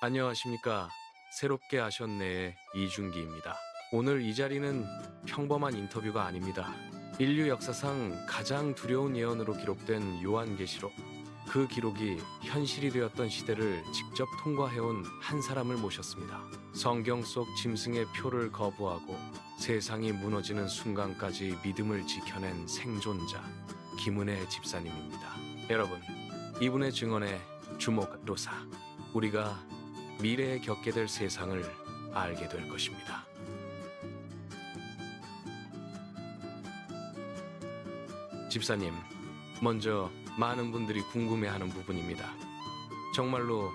안녕하십니까. 새롭게 하셨네 이준기입니다. 오늘 이 자리는 평범한 인터뷰가 아닙니다. 인류 역사상 가장 두려운 예언으로 기록된 요한계시록. 그 기록이 현실이 되었던 시대를 직접 통과해온 한 사람을 모셨습니다. 성경 속 짐승의 표를 거부하고 세상이 무너지는 순간까지 믿음을 지켜낸 생존자 김은혜 집사님입니다. 여러분, 이분의 증언에 주목로사 우리가 미래에 겪게 될 세상을 알게 될 것입니다. 집사님, 먼저 많은 분들이 궁금해하는 부분입니다. 정말로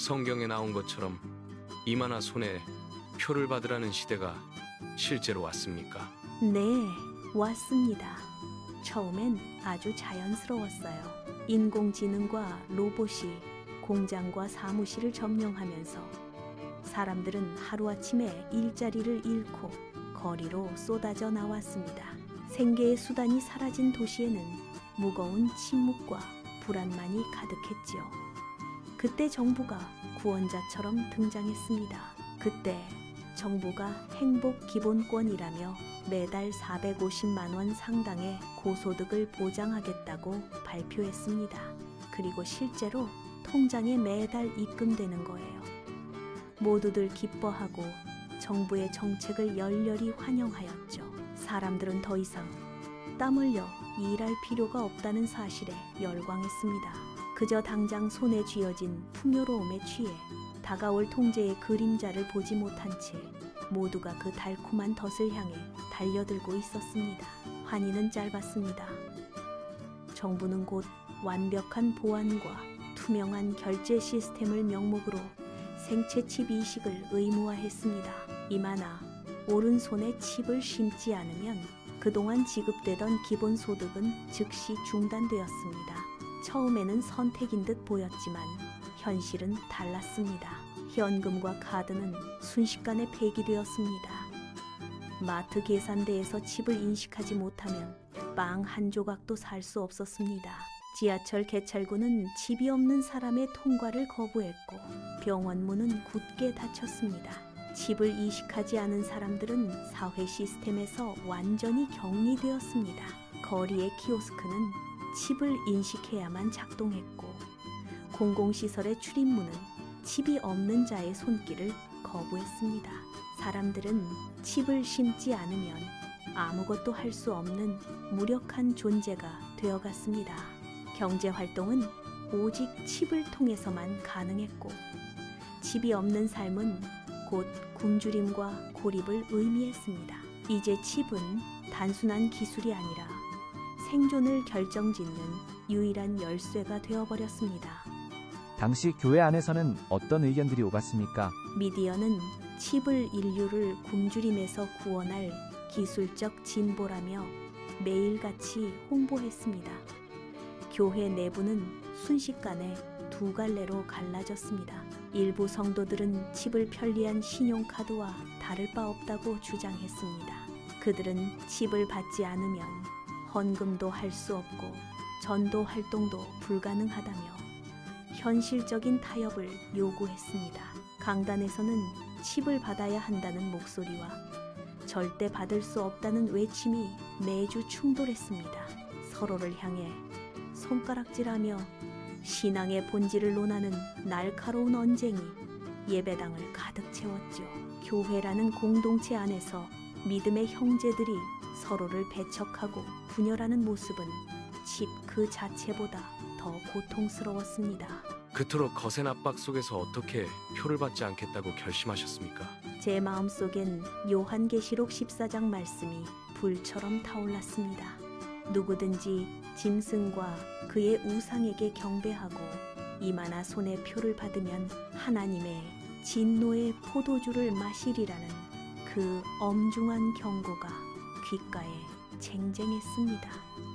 성경에 나온 것처럼 이마나 손에 표를 받으라는 시대가 실제로 왔습니까? 네, 왔습니다. 처음엔 아주 자연스러웠어요. 인공지능과 로봇이 공장과 사무실을 점령하면서 사람들은 하루아침에 일자리를 잃고 거리로 쏟아져 나왔습니다. 생계의 수단이 사라진 도시에는 무거운 침묵과 불안만이 가득했지요. 그때 정부가 구원자처럼 등장했습니다. 그때 정부가 행복기본권이라며 매달 450만 원 상당의 고소득을 보장하겠다고 발표했습니다. 그리고 실제로 통장에 매달 입금되는 거예요. 모두들 기뻐하고 정부의 정책을 열렬히 환영하였죠. 사람들은 더 이상 땀 흘려 일할 필요가 없다는 사실에 열광했습니다. 그저 당장 손에 쥐어진 풍요로움에 취해 다가올 통제의 그림자를 보지 못한 채 모두가 그 달콤한 덫을 향해 달려들고 있었습니다. 환희는 짧았습니다. 정부는 곧 완벽한 보안과 투명한 결제 시스템을 명목으로 생체 칩 이식을 의무화했습니다. 이마나 오른손에 칩을 심지 않으면 그동안 지급되던 기본소득은 즉시 중단되었습니다. 처음에는 선택인 듯 보였지만 현실은 달랐습니다. 현금과 카드는 순식간에 폐기되었습니다. 마트 계산대에서 칩을 인식하지 못하면 빵 한 조각도 살 수 없었습니다. 지하철 개찰구는 칩이 없는 사람의 통과를 거부했고 병원 문은 굳게 닫혔습니다. 칩을 이식하지 않은 사람들은 사회 시스템에서 완전히 격리되었습니다. 거리의 키오스크는 칩을 인식해야만 작동했고 공공시설의 출입문은 칩이 없는 자의 손길을 거부했습니다. 사람들은 칩을 심지 않으면 아무것도 할 수 없는 무력한 존재가 되어갔습니다. 경제활동은 오직 칩을 통해서만 가능했고 칩이 없는 삶은 곧 굶주림과 고립을 의미했습니다. 이제 칩은 단순한 기술이 아니라 생존을 결정짓는 유일한 열쇠가 되어버렸습니다. 당시 교회 안에서는 어떤 의견들이 오갔습니까? 미디어는 칩을 인류를 굶주림에서 구원할 기술적 진보라며 매일같이 홍보했습니다. 교회 내부는 순식간에 두 갈래로 갈라졌습니다. 일부 성도들은 칩을 편리한 신용카드와 다를 바 없다고 주장했습니다. 그들은 칩을 받지 않으면 헌금도 할 수 없고 전도 활동도 불가능하다며 현실적인 타협을 요구했습니다. 강단에서는 칩을 받아야 한다는 목소리와 절대 받을 수 없다는 외침이 매주 충돌했습니다. 서로를 향해 손가락질하며 신앙의 본질을 논하는 날카로운 언쟁이 예배당을 가득 채웠죠. 교회라는 공동체 안에서 믿음의 형제들이 서로를 배척하고 분열하는 모습은 칩 그 자체보다 더 고통스러웠습니다. 그토록 거센 압박 속에서 어떻게 표를 받지 않겠다고 결심하셨습니까? 제 마음속엔 요한계시록 14장 말씀이 불처럼 타올랐습니다. 누구든지 짐승과 그의 우상에게 경배하고 이마나 손에 표를 받으면 하나님의 진노의 포도주를 마시리라는 그 엄중한 경고가 귓가에 쟁쟁했습니다.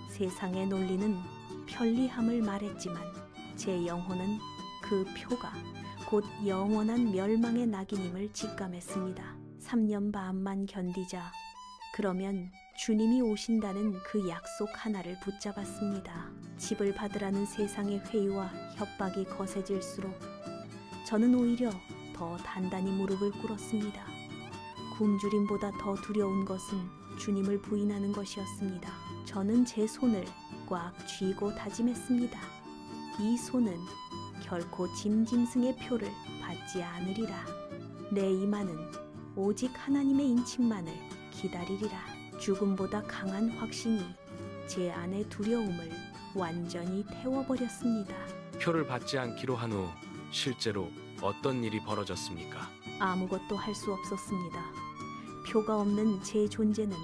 세상의 논리는 편리함을 말했지만 제 영혼은 그 표가 곧 영원한 멸망의 낙인임을 직감했습니다. 3년 반만 견디자 그러면 주님이 오신다는 그 약속 하나를 붙잡았습니다. 칩을 받으라는 세상의 회유와 협박이 거세질수록 저는 오히려 더 단단히 무릎을 꿇었습니다. 굶주림보다 더 두려운 것은 주님을 부인하는 것이었습니다. 저는 제 손을 꽉 쥐고 다짐했습니다. 이 손은 결코 짐승의 표를 받지 않으리라. 내 이마는 오직 하나님의 인침만을 기다리리라. 죽음보다 강한 확신이 제 안의 두려움을 완전히 태워버렸습니다. 표를 받지 않기로 한 후 실제로 어떤 일이 벌어졌습니까? 아무것도 할 수 없었습니다. 표가 없는 제 존재는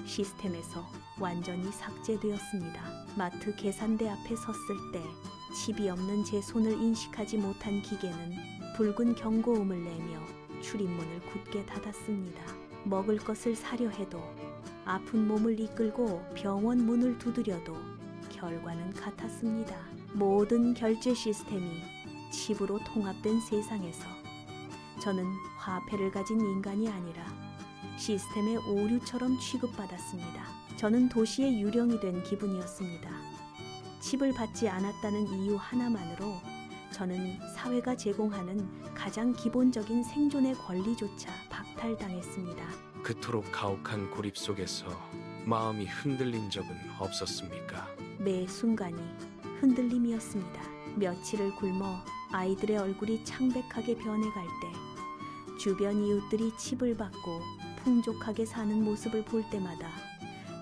시스템에서 완전히 삭제되었습니다. 마트 계산대 앞에 섰을 때 칩이 없는 제 손을 인식하지 못한 기계는 붉은 경고음을 내며 출입문을 굳게 닫았습니다. 먹을 것을 사려 해도 아픈 몸을 이끌고 병원 문을 두드려도 결과는 같았습니다. 모든 결제 시스템이 칩으로 통합된 세상에서 저는 화폐를 가진 인간이 아니라 시스템의 오류처럼 취급받았습니다. 저는 도시의 유령이 된 기분이었습니다. 칩을 받지 않았다는 이유 하나만으로 저는 사회가 제공하는 가장 기본적인 생존의 권리조차 박탈당했습니다. 그토록 가혹한 고립 속에서 마음이 흔들린 적은 없었습니까? 매 순간이 흔들림이었습니다. 며칠을 굶어 아이들의 얼굴이 창백하게 변해갈 때, 주변 이웃들이 칩을 받고 풍족하게 사는 모습을 볼 때마다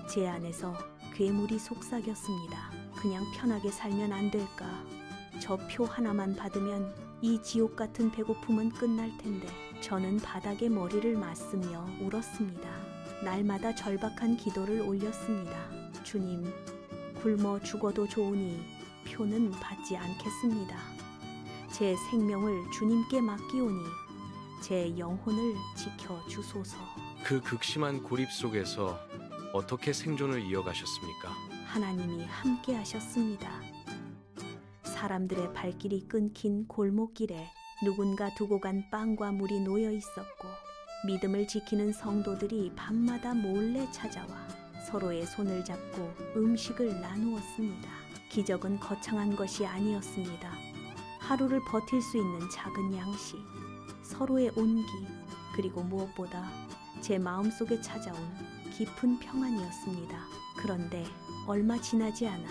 제 안에서 괴물이 속삭였습니다. 그냥 편하게 살면 안 될까? 저 표 하나만 받으면 이 지옥 같은 배고픔은 끝날 텐데. 저는 바닥에 머리를 맞으며 울었습니다. 날마다 절박한 기도를 올렸습니다. 주님, 굶어 죽어도 좋으니 표는 받지 않겠습니다. 제 생명을 주님께 맡기오니 제 영혼을 지켜 주소서. 그 극심한 고립 속에서 어떻게 생존을 이어가셨습니까? 하나님이 함께 하셨습니다. 사람들의 발길이 끊긴 골목길에 누군가 두고 간 빵과 물이 놓여 있었고, 믿음을 지키는 성도들이 밤마다 몰래 찾아와 서로의 손을 잡고 음식을 나누었습니다. 기적은 거창한 것이 아니었습니다. 하루를 버틸 수 있는 작은 양식, 서로의 온기, 그리고 무엇보다 제 마음속에 찾아온 깊은 평안이었습니다. 그런데 얼마 지나지 않아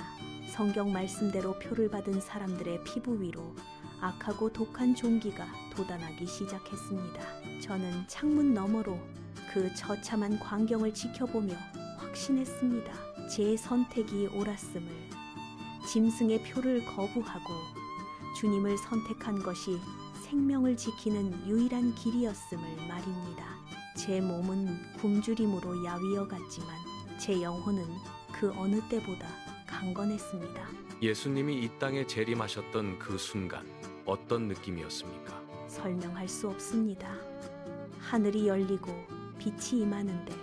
성경 말씀대로 표를 받은 사람들의 피부 위로 악하고 독한 종기가 돋아나기 시작했습니다. 저는 창문 너머로 그 처참한 광경을 지켜보며 확신했습니다. 제 선택이 옳았음을, 짐승의 표를 거부하고 주님을 선택한 것이 생명을 지키는 유일한 길이었음을 말입니다. 제 몸은 굶주림으로 야위어 갔지만 제 영혼은 그 어느 때보다 강건했습니다. 예수님이 이 땅에 재림하셨던 그 순간 어떤 느낌이었습니까? 설명할 수 없습니다. 하늘이 열리고 빛이 임하는데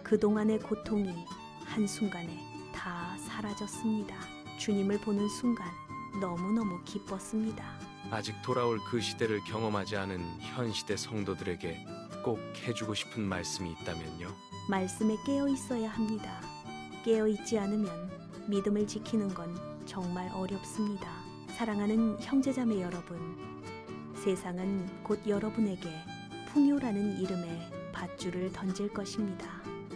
그동안의 고통이 한순간에 다 사라졌습니다. 주님을 보는 순간 너무너무 기뻤습니다. 아직 돌아올 그 시대를 경험하지 않은 현 시대 성도들에게 꼭 해주고 싶은 말씀이 있다면요? 말씀에 깨어 있어야 합니다. 깨어 있지 않으면 믿음을 지키는 건 정말 어렵습니다. 사랑하는 형제자매 여러분, 세상은 곧 여러분에게 풍요라는 이름의 밧줄을 던질 것입니다.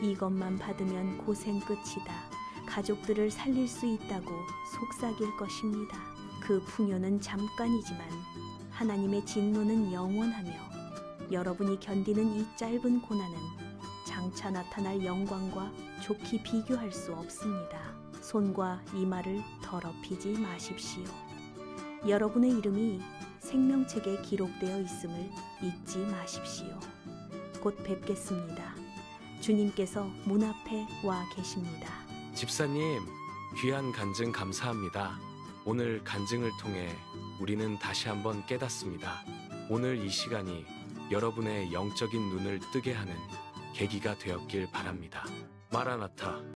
이것만 받으면 고생 끝이다. 가족들을 살릴 수 있다고 속삭일 것입니다. 그 풍요는 잠깐이지만 하나님의 진노는 영원하며, 여러분이 견디는 이 짧은 고난은 장차 나타날 영광과 좋게 비교할 수 없습니다. 손과 이마를 더럽히지 마십시오. 여러분의 이름이 생명책에 기록되어 있음을 잊지 마십시오. 곧 뵙겠습니다. 주님께서 문 앞에 와 계십니다. 집사님, 귀한 간증 감사합니다. 오늘 간증을 통해 우리는 다시 한번 깨닫습니다. 오늘 이 시간이 여러분의 영적인 눈을 뜨게 하는 계기가 되었길 바랍니다. 마라나타.